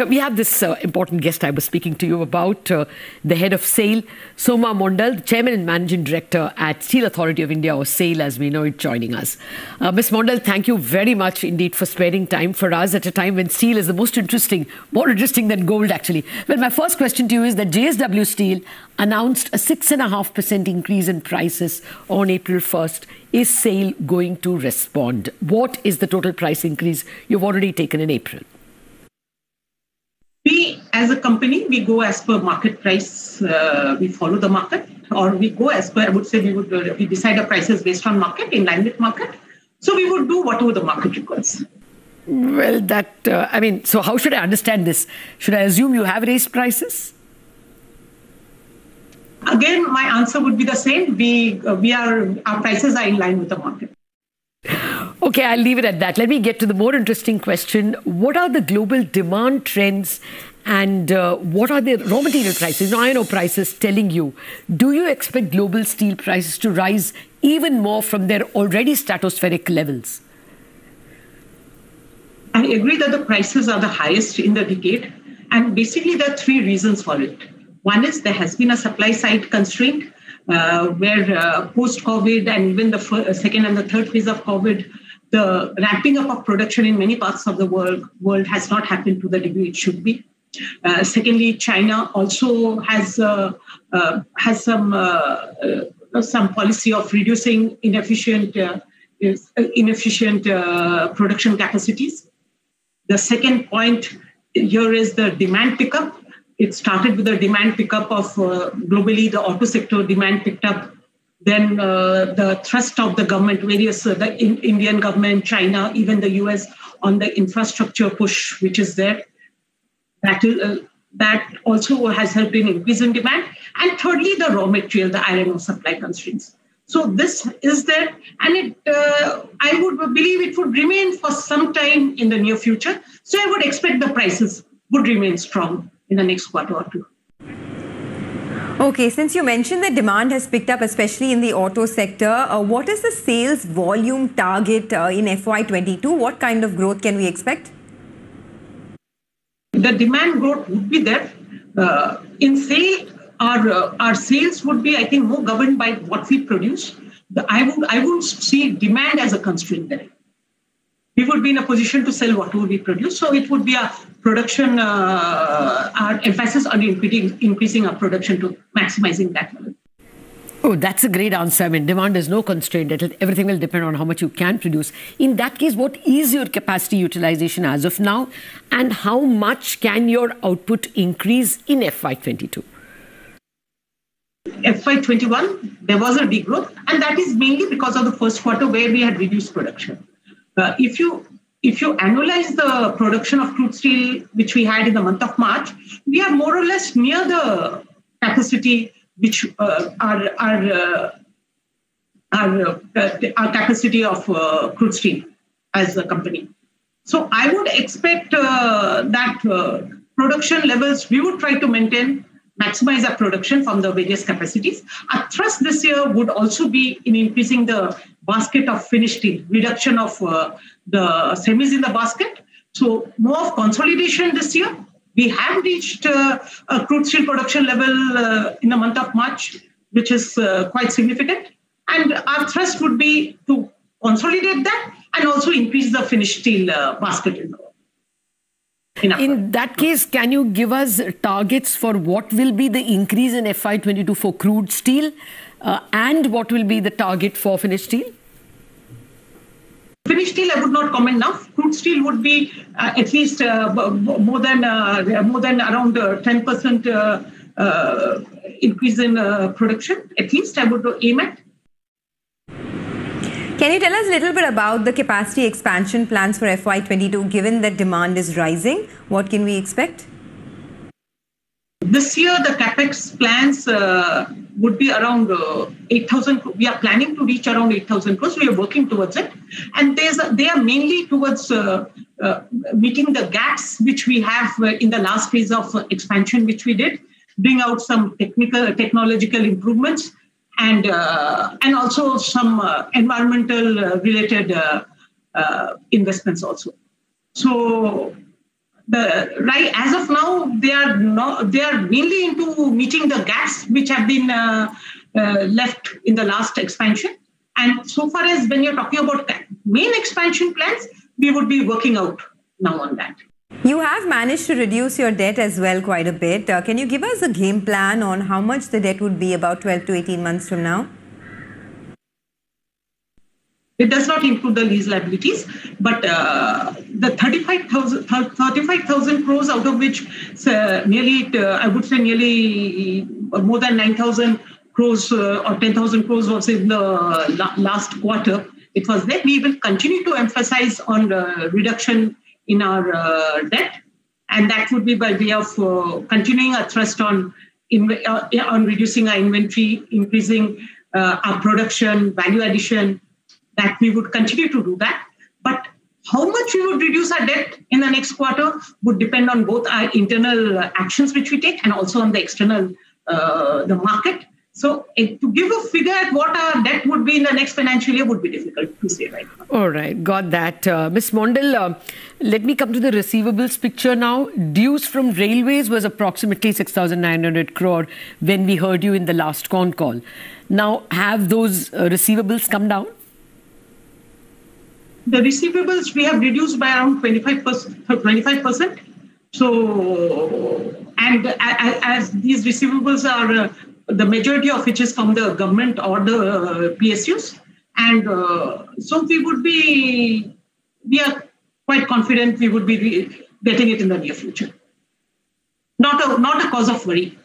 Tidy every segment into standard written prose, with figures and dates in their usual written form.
We have this important guest I was speaking to you about, the head of SAIL, Soma Mondal, the Chairman and Managing Director at Steel Authority of India, or SAIL as we know it, joining us. Ms. Mondal, thank you very much indeed for sparing time for us at a time when steel is the most interesting, more interesting than gold actually. Well, my first question to you is that JSW Steel announced a 6.5% increase in prices on April 1st. Is SAIL going to respond? What is the total price increase you've already taken in April? We, as a company, we go as per market price. We follow the market, or we go as per, I would say, we decide our prices based on market, in line with market. So we would do whatever the market requires. Well, so how should I understand this? Should I assume you have raised prices? Again, my answer would be the same. Our prices are in line with the market. Okay, I'll leave it at that. Let me get to the more interesting question. What are the global demand trends and what are the raw material prices, iron ore prices telling you? Do you expect global steel prices to rise even more from their already stratospheric levels? I agree that the prices are the highest in the decade. And basically, there are three reasons for it. One is there has been a supply side constraint where post-COVID and even the second and the third phase of COVID, the ramping up of production in many parts of the world has not happened to the degree it should be. Secondly, China also has some policy of reducing inefficient production capacities. The second point here is the demand pickup. It started with the demand pickup of globally, the auto sector demand picked up. Then the thrust of the government, the Indian government, China, even the US, on the infrastructure push, which is there. That also has helped in increase in demand. And thirdly, the raw material, the iron ore supply constraints. So this is there. And I would believe it would remain for some time in the near future. So I would expect the prices would remain strong in the next quarter or two. Okay, since you mentioned that demand has picked up, especially in the auto sector, what is the sales volume target in FY22? What kind of growth can we expect? The demand growth would be there. In SAIL, our sales would be, I think, more governed by what we produce. I would see demand as a constraint there. We would be in a position to sell what we produce. So it would be a production, our emphasis on increasing our production to maximizing that level. Oh, that's a great answer. I mean, demand is no constraint. Everything will depend on how much you can produce. In that case, what is your capacity utilization as of now? And how much can your output increase in FY22? FY21, there was a degrowth. And that is mainly because of the first quarter where we had reduced production. If you analyze the production of crude steel, which we had in the month of March, we are more or less near the capacity, which our capacity of crude steel as a company. So I would expect that production levels, we would try to maximize our production from the various capacities. Our thrust this year would also be in increasing the basket of finished steel, reduction of the semis in the basket. So more of consolidation this year. We have reached a crude steel production level in the month of March, which is quite significant. And our thrust would be to consolidate that and also increase the finished steel basket. In that case, can you give us targets for what will be the increase in FY22 for crude steel and what will be the target for finished steel? Finished steel, I would not comment now. Crude steel would be at least more than around 10% increase in production. At least I would aim at. Can you tell us a little bit about the capacity expansion plans for FY22, given that demand is rising? What can we expect? This year, the CapEx plans would be around 8,000. We are planning to reach around 8,000 crores. We are working towards it. And they are mainly towards meeting the gaps which we have in the last phase of expansion, which we did, bring out some technological improvements. And also some environmental related investments also. So right as of now, they are mainly into meeting the gaps which have been left in the last expansion. And so far as when you're talking about main expansion plans, we would be working out now on that. You have managed to reduce your debt as well quite a bit. Can you give us a game plan on how much the debt would be about 12 to 18 months from now? It does not include the lease liabilities, but the 35,000 crores, out of which I would say nearly more than 9,000 crores or 10,000 crores was in the last quarter. It was there. We will continue to emphasize on reduction in our debt, and that would be by way of continuing our thrust on reducing our inventory, increasing our production, value addition. That we would continue to do that. But how much we would reduce our debt in the next quarter would depend on both our internal actions which we take and also on the external the market. So to give a figure at what our debt would be in the next financial year would be difficult to say right now. All right, got that. Ms. Mondal, let me come to the receivables picture now. Dues from railways was approximately 6,900 crore when we heard you in the last con call. Now, have those receivables come down? The receivables we have reduced by around 25%. So, and as these receivables are the majority of which is from the government or the PSUs, and so we are quite confident we would be getting it in the near future. Not a cause of worry.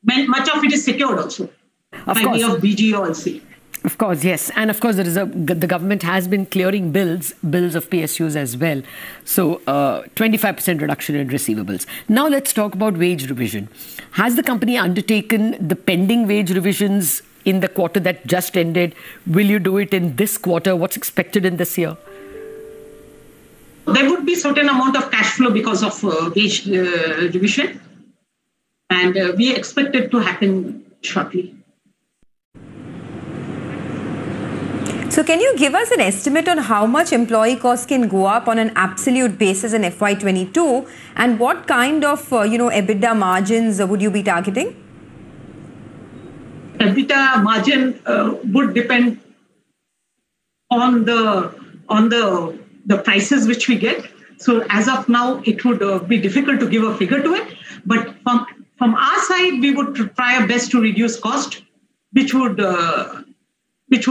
Much of it is secured also by way of BG or LC. Of course, yes. And of course, the government has been clearing bills of PSUs as well. So 25% reduction in receivables. Now let's talk about wage revision. Has the company undertaken the pending wage revisions in the quarter that just ended? Will you do it in this quarter? What's expected in this year? There would be certain amount of cash flow because of wage revision. And we expect it to happen shortly. So can you give us an estimate on how much employee costs can go up on an absolute basis in FY22, and what kind of EBITDA margins would you be targeting? EBITDA margin would depend on the prices which we get. So as of now, it would be difficult to give a figure to it. But from our side, we would try our best to reduce cost, which would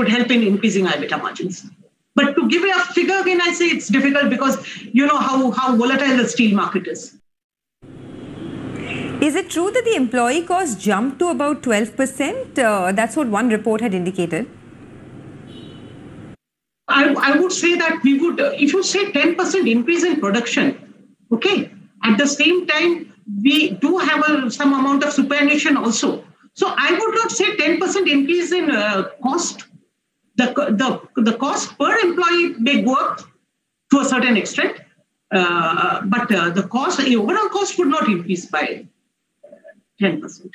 help in increasing our EBITDA margins. But to give a figure again, I say it's difficult because you know how volatile the steel market is. Is it true that the employee cost jumped to about 12%? That's what one report had indicated. I would say that we would, if you say 10% increase in production, okay, at the same time, we do have some amount of superannuation also. So I would not say 10% increase in cost. The cost per employee may go up to a certain extent, but the overall cost would not increase by 10%.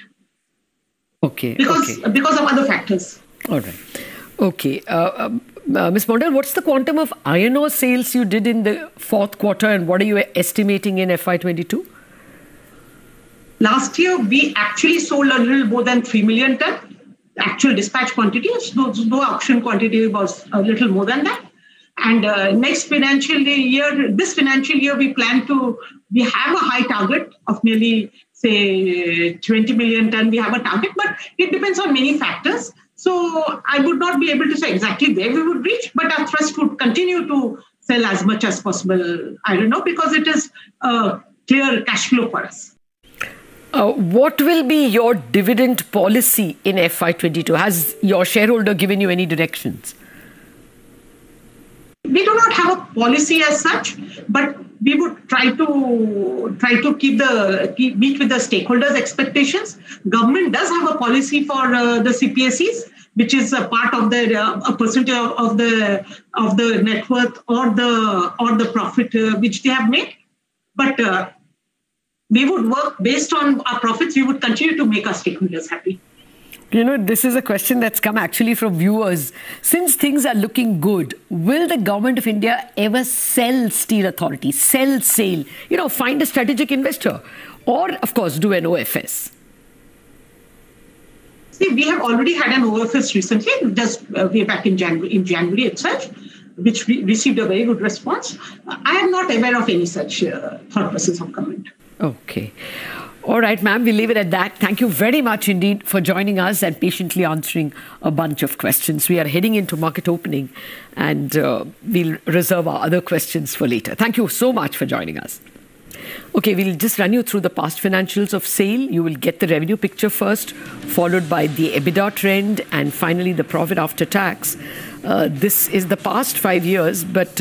Okay. Because of other factors. All right. Okay. Ms. Mondal, what's the quantum of iron ore sales you did in the fourth quarter, and what are you estimating in FY22? Last year, we actually sold a little more than 3 million ton. Actual dispatch quantity, though auction quantity was a little more than that. And this financial year, we have a high target of nearly, say, 20 million ton. We have a target, but it depends on many factors. So I would not be able to say exactly where we would reach, but our thrust would continue to sell as much as possible, I don't know, because it is a clear cash flow for us. What will be your dividend policy in FY22? Has your shareholder given you any directions? We do not have a policy as such, but we would try to meet with the stakeholders' expectations. Government does have a policy for the CPSEs, which is a part of a percentage of the net worth or the profit which they have made. But we would work based on our profits. We would continue to make our stakeholders happy. You know, this is a question that's come actually from viewers. Since things are looking good, will the government of India ever sell Steel Authority, sell SAIL, you know, find a strategic investor, or, of course, do an OFS? See, we have already had an OFS recently, just way back in January itself, which we received a very good response. I am not aware of any such thought process of government. Okay. All right, ma'am, we'll leave it at that. Thank you very much indeed for joining us and patiently answering a bunch of questions. We are heading into market opening, and we'll reserve our other questions for later. Thank you so much for joining us. Okay, we'll just run you through the past financials of SAIL. You will get the revenue picture first, followed by the EBITDA trend, and finally the profit after tax. This is the past 5 years, but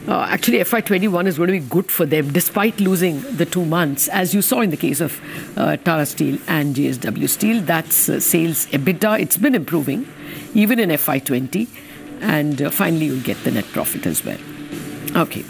actually FY21 is going to be good for them, despite losing the 2 months, as you saw in the case of Tata Steel and JSW Steel. That's SAIL's EBITDA. It's been improving, even in FY20. And finally, you'll get the net profit as well. Okay.